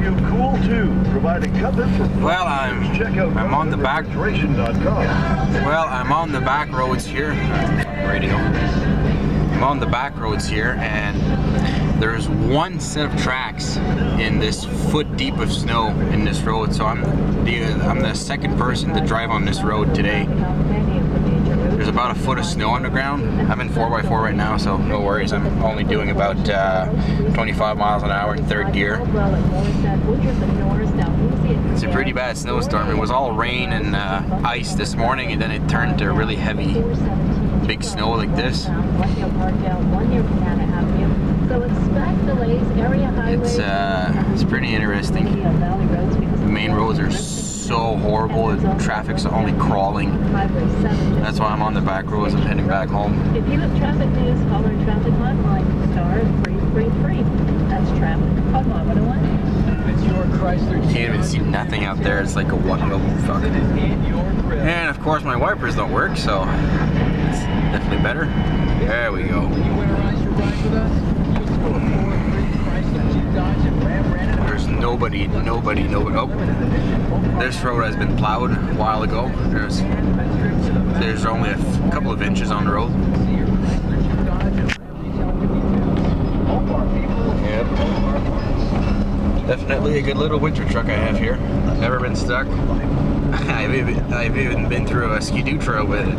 you cool too, providing compass. Well, I'm on the back. Well, I'm on the back roads here. Radio. I'm on the back roads here, and there's one set of tracks in this foot deep of snow in this road. So I'm the second person to drive on this road today. There's about a foot of snow on the ground. I'm in 4x4 right now, so no worries. I'm only doing about 25 miles an hour in third gear. It's a pretty bad snowstorm. It was all rain and ice this morning, and then it turned to really heavy, big snow like this. It's pretty interesting. The main roads are so horrible, the traffic's only crawling. That's why I'm on the back roads. I'm heading back home. If you have traffic news, call our traffic hotline, *333. That's traffic hotline 101. It's your Chrysler. You can't even see nothing out there. It's like a one-wheel fuck. And of course my wipers don't work, so it's definitely better. There we go. There's nobody. Oh, this road has been plowed a while ago. There's only a couple of inches on the road. Yep. Definitely a good little winter truck I have here. Never been stuck. I've even been through a ski-doo trail with it.